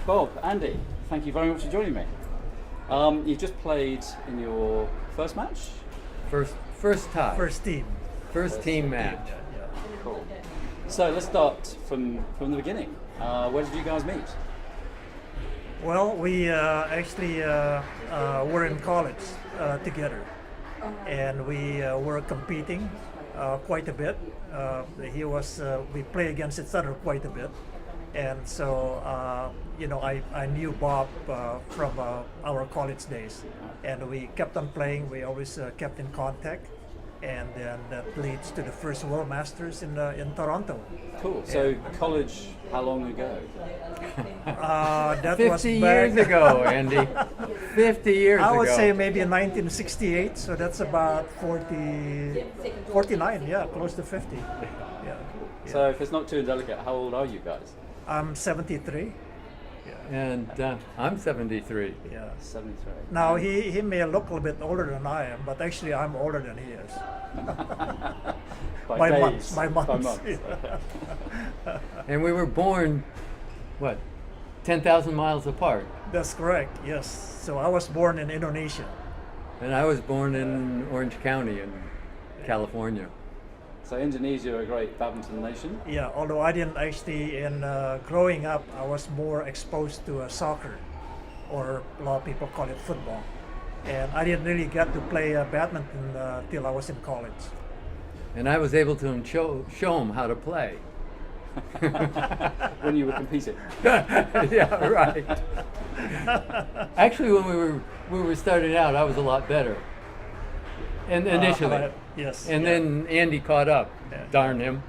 Bob, Andy, thank you very much for joining me. You just played in your first match? First tie. First team match. Cool. So let's start from the beginning. Where did you guys meet? Well, we actually were in college together, and we were competing quite a bit. We play against each other quite a bit, and so I knew Bob from our college days, and we kept on playing. We always kept in contact, and then that leads to the first World Masters in Toronto. Cool. So college, how long ago? That 50 was years back, ago, Andy. 50 years ago. I would say maybe in 1968, so that's about 49, yeah, close to 50. Yeah. So if it's not too indelicate, how old are you guys? I'm 73. And I'm 73. Yeah. 73. Now he may look a little bit older than I am, but actually I'm older than he is. By months. By months. Yeah. And we were born, 10,000 miles apart. That's correct, yes. So I was born in Indonesia. And I was born in Orange County in California. So Indonesia, a great badminton nation. Yeah, although I didn't actually, growing up, I was more exposed to soccer, or a lot of people call it football. And I didn't really get to play badminton till I was in college. And I was able to show him how to play. When you were competing. Yeah, right. Actually, when we were starting out, I was a lot better. And initially. Yes. And then Andy caught up. Yeah. Darn him.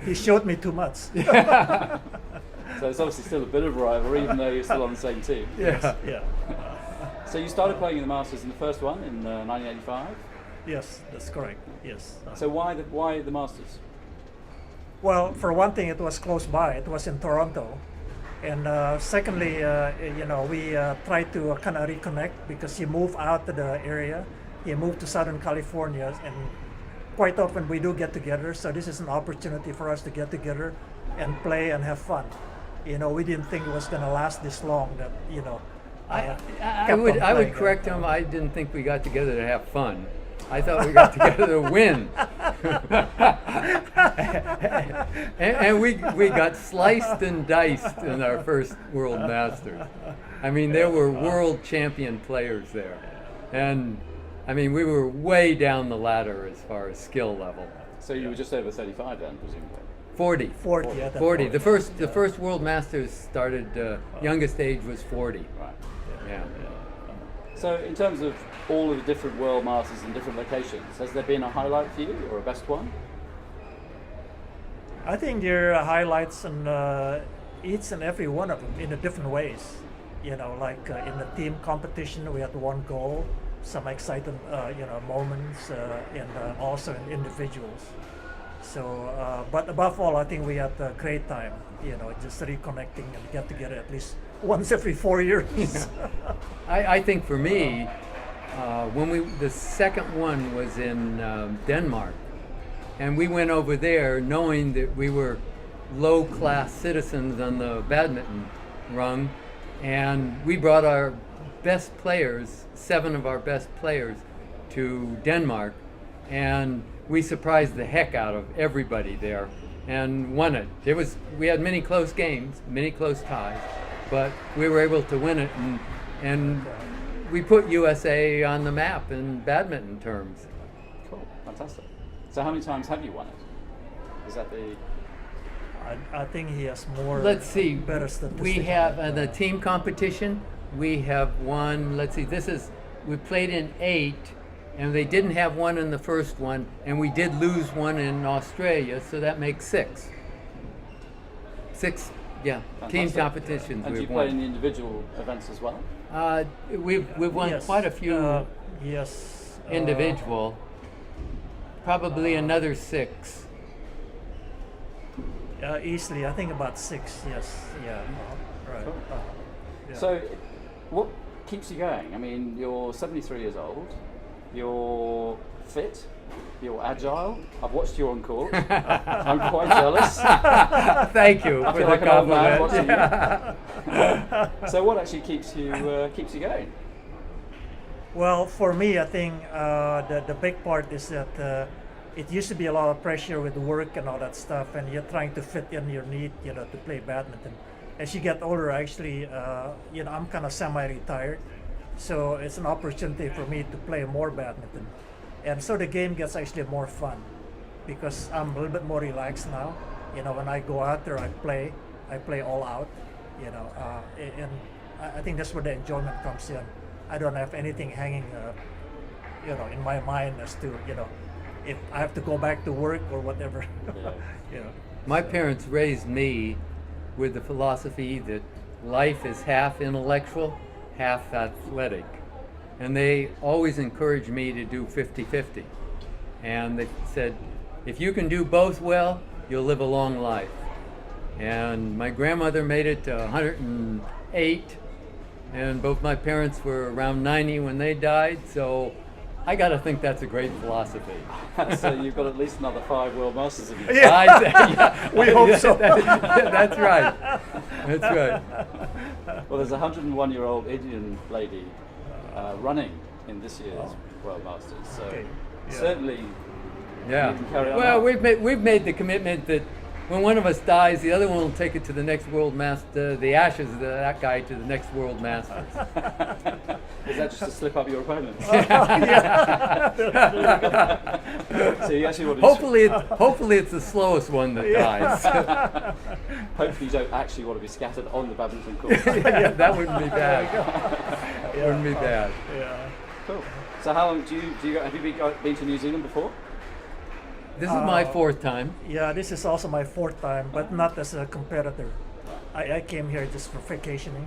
He showed me too much. So it's obviously still a bit of a rivalry, even though you're still on the same team. Yeah. Yeah. So you started playing in the Masters in the first one in 1985. Yes, that's correct. Yes. So why the Masters? Well, for one thing, it was close by. It was in Toronto. And secondly, we tried to kind of reconnect because he moved out to the area. He moved to Southern California, and quite often we do get together. So this is an opportunity for us to get together and play and have fun. We didn't think it was going to last this long. That I would correct him. I didn't think we got together to have fun. I thought we got together to win. and we got sliced and diced in our first World Masters. I mean, there were world champion players there. And I mean, we were way down the ladder as far as skill level. So you were just over 35 then, presumably? 40. 40, yeah. 40. The first World Masters started, youngest age was 40. Right. Yeah. So in terms of all of the different World Masters in different locations, has there been a highlight for you or a best one? I think there are highlights in each and every one of them in a different ways. Like in the team competition, we had one goal, some exciting, moments, and also in individuals. So, but above all, I think we had a great time. Just reconnecting and get together at least once every 4 years. I think for me, the second one was in Denmark, and we went over there knowing that we were low-class citizens on the badminton rung, and we brought our best players, 7 of our best players, to Denmark, and we surprised the heck out of everybody there and won it. We had many close games, many close ties, but we were able to win it, and we put USA on the map in badminton terms. Cool, fantastic. So how many times have you won it? Is that the... I think he has more. Let's see. Better statistics. We have the team competition. We have won. Let's see. We played in 8, and they didn't have one in the first one, and we did lose one in Australia, so that makes 6. 6, yeah. Fantastic. Team competitions. And do you play in the individual events as well? We've won Yes. quite a few Yes. individual. Probably another 6. Easily, I think about 6. Yes. Yeah. Right. Cool. Yeah. So what keeps you going? I mean, you're 73 years old, you're fit, You're agile. I've watched you on court. I'm quite jealous. Thank you I for feel the like an old man compliment. watching you. So what actually keeps you going? Well, for me, I think the big part is that it used to be a lot of pressure with work and all that stuff, and you're trying to fit in your need, to play badminton. As you get older, actually, I'm kind of semi-retired, so it's an opportunity for me to play more badminton, and so the game gets actually more fun because I'm a little bit more relaxed now. When I go out there, I play all out. And I think that's where the enjoyment comes in. I don't have anything hanging, in my mind as to, if I have to go back to work or whatever. Yeah. My parents raised me with the philosophy that life is half intellectual, half athletic. And they always encouraged me to do 50-50. And they said, if you can do both well, you'll live a long life. And my grandmother made it to 108, and both my parents were around 90 when they died, so I got to think that's a great philosophy. So you've got at least another 5 World Masters of you. Yeah. We hope so. That's right. That's right. Well, there's a 101-year-old Indian lady running in this year's World Masters, so Okay. Yeah. certainly Yeah. you can carry on. Well, that. we've made the commitment that when one of us dies, the other one will take it to the next World Master, the ashes of that guy to the next World Masters. Is that just to slip up your opponents? So you actually want to Hopefully it's the slowest one that dies. hopefully you don't actually want to be scattered on the badminton court. Yeah, that wouldn't be bad. Wouldn't be bad. Yeah. Cool. So how long have you been to New Zealand before? This is my 4th time. Yeah, this is also my 4th time, but not as a competitor. I came here just for vacationing,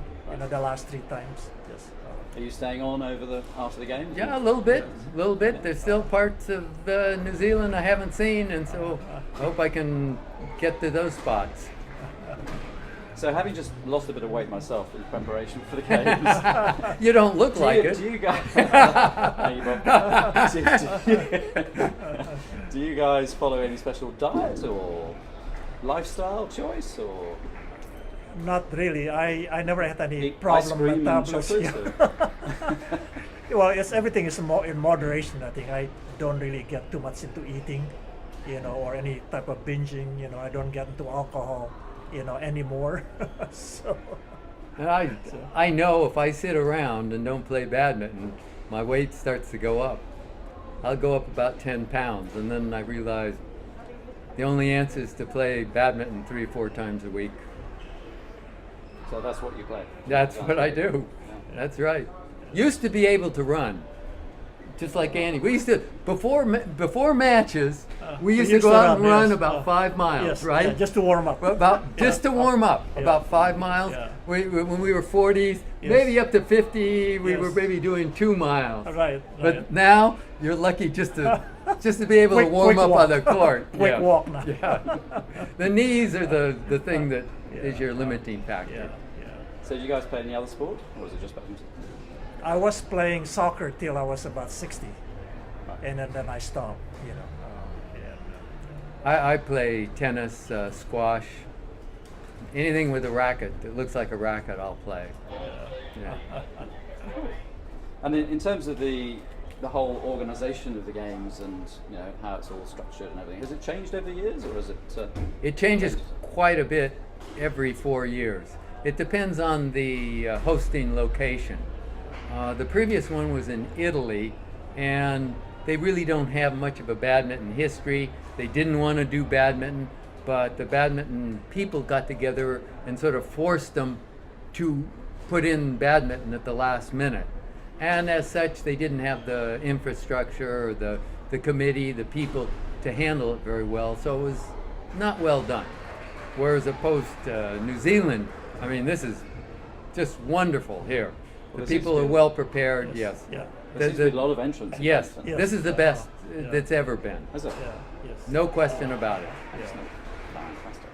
the last 3 times. Yes. Are you staying on after the games? Yeah, a little bit. There's still parts of New Zealand I haven't seen, and so I hope I can get to those spots. So having just lost a bit of weight myself in preparation for the games, You don't look like it. do you guys? Do you guys follow any special diet or lifestyle choice, or Not really. I never had any eat ice problem cream with and tablets. chocolate? Yeah. Well, everything is in moderation. I think I don't really get too much into eating, or any type of binging. I don't get into alcohol, anymore. So. And I know if I sit around and don't play badminton, my weight starts to go up. I'll go up about 10 pounds, and then I realize the only answer is to play badminton 3 or 4 times a week. So that's what you play. That's what I do. That's right. Used to be able to run, just like Andy. We used to before matches. We used to go out and run yes. about 5 miles, Yes, right? yeah, just to warm up. Just to warm up, Yeah. about 5 miles. Yeah. When we were 40s, Yes. maybe up to 50, we Yes. were maybe doing 2 miles. Right. But now you're lucky just to be able to warm quick up walk. on the court. Quick walk now. Yeah. The knees are the thing that is Yeah. your limiting factor. Yeah. So do you guys play any other sport, or is it just badminton? I was playing soccer till I was about 60, and then I stopped. I play tennis, squash, anything with a racket that looks like a racket, I'll play. Yeah. And in terms of the whole organisation of the games and how it's all structured and everything, has it changed over the years, or is it? It changes quite a bit every 4 years. It depends on the hosting location. The previous one was in Italy, and they really don't have much of a badminton history. They didn't want to do badminton, but the badminton people got together and sort of forced them to put in badminton at the last minute. And as such, they didn't have the infrastructure or the committee, the people to handle it very well, so it was not well done. Whereas opposed to New Zealand, I mean, this is just wonderful here. Well, The people are well prepared, yes. Yeah. There seems to be a lot of entrants. in Yes, badminton. this is the best Yeah. that's ever been. Is it? Yeah. Yes. No question about it. Excellent. Fantastic.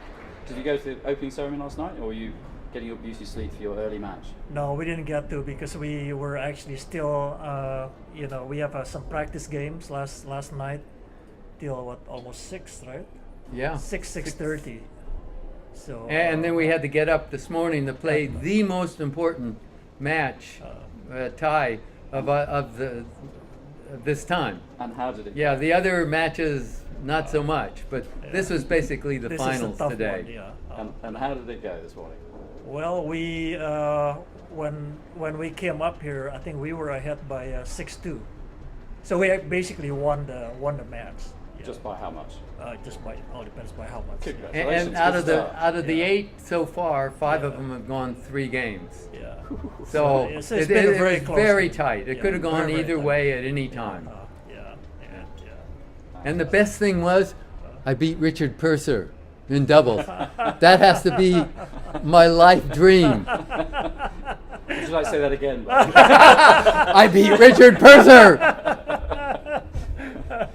Did you go to the opening ceremony last night, or were you getting your beauty sleep for your early match? No, we didn't get to because we were actually still, we have some practice games last night, till what, almost 6, right? Yeah. 6:30. So And then we had to get up this morning to play the most important match, tie of this time. And how did it Yeah, go? the other matches not so much, but this was basically the this finals is a tough today. one, yeah. And how did it go this morning? Well, we when we came up here, I think we were ahead by 6-2. So we basically won the match. Yeah. Just by how much? Just by, all depends by how much. Congratulations. And out of Good the start. out of the Yeah. 8 so far, 5 of Yeah. them have gone 3 games. Yeah. So it's it been a it very was close very game. tight. It Yeah, could have gone very, very either tight. way at any time. Yeah. And the best thing was, I beat Richard Purser in doubles. That has to be my life dream. Would you like to say that again? I beat Richard Purser.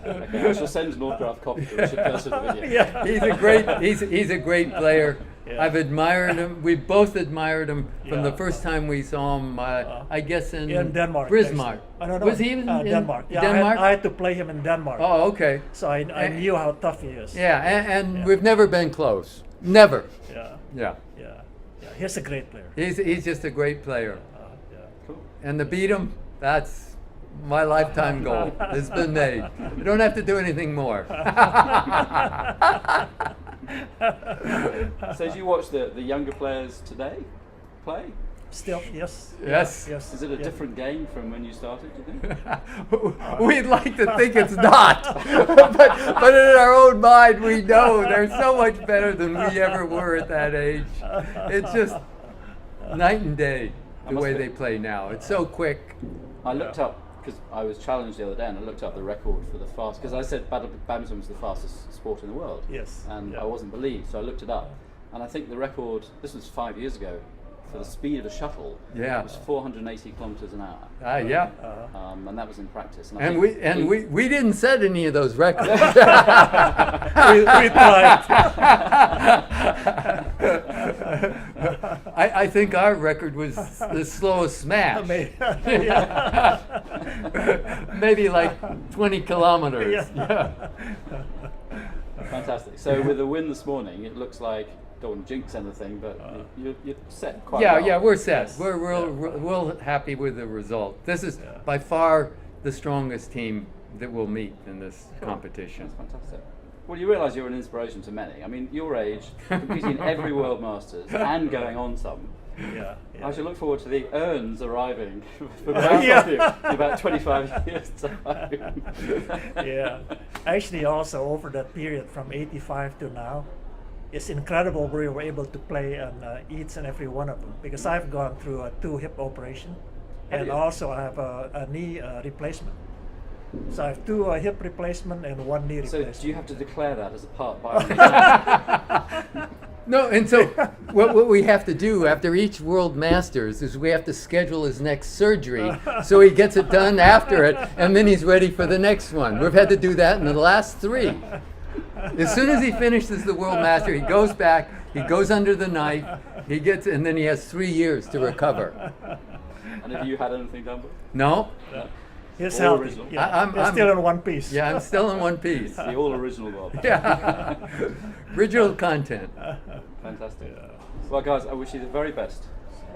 Okay, I shall send an autographed copy to Richard Purser the video. Yeah. He's a great player. Yeah. I've admired him. We both admired him from the Yeah. first time we saw him. I guess in Denmark. Bismarck. No. Was he in Denmark? Yeah, Denmark? I had to play him in Denmark. Oh, okay. So I knew how tough he is. Yeah, and Yeah. we've never been close. Never. Yeah. Yeah. He's a great player. He's just a great player. Yeah. Cool. And to beat him, that's my lifetime goal. It's been made. You don't have to do anything more. So did you watch the younger players today play? Still, yes. Yes. Yes. Is it a yeah. different game from when you started, do you think? We'd like to think it's not, but in our own mind, we know they're so much better than we ever were at that age. It's just night and day the must way be- they play now. It's so quick. I looked up, because I was challenged the other day, and I looked up the record for the fast, because I said badminton was the fastest sport in the world. Yes. And Yeah. I wasn't believed, so I looked it up. And I think the record, this was 5 years ago, for the speed of a shuttle Yeah. was 480 kilometers an hour. Yeah. And that was in practice. I And think we didn't set any of those records. we tried. I think our record was the slowest smash. Yeah. Maybe like 20 kilometers. Yeah. Fantastic. So with the win this morning, it looks like, don't want to jinx anything, but you're set quite Yeah, well. yeah, we're set. Yes. We're Yeah. real happy with the result. This is Yeah. by far the strongest team that we'll meet in this competition. That's fantastic. Well, you realise you're an inspiration to many. I mean, your age, competing in every World Masters and going on some. Yeah. I should look forward to the urns arriving for both of you in about 25 years' time. Yeah. Actually, also over that period from 85 to now, it's incredible we were able to play on each and every one of them, because I've gone through a 2 hip operation, and you? also I have a knee replacement. So I have 2 hip replacement and 1 knee So replacement. do you have to declare that as a part by No, and so what we have to do after each World Masters is we have to schedule his next surgery so he gets it done after it, and then he's ready for the next one. We've had to do that in the last 3. As soon as he finishes the World Master, he goes back, he goes under the knife, he gets, and then he has 3 years to recover. And have you had anything done? No? He's All healthy. original. Yeah. I'm still in one piece. Yeah, I'm still in one piece. The all original World Cup. Yeah. Original content. Fantastic. Well, guys, I wish you the very best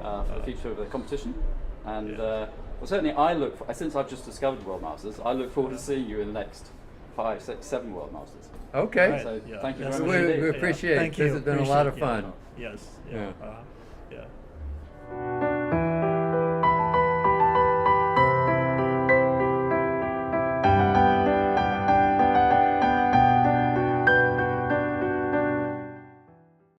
for the future of the competition. And well, certainly since I've just discovered World Masters, I look forward to seeing you in the next 5, 6, 7 World Masters. Okay. So Yeah. thank you Yes. very much indeed. We appreciate it. Thank This you. has been a lot of Appreciate it. fun. Yes. Yeah. Yeah.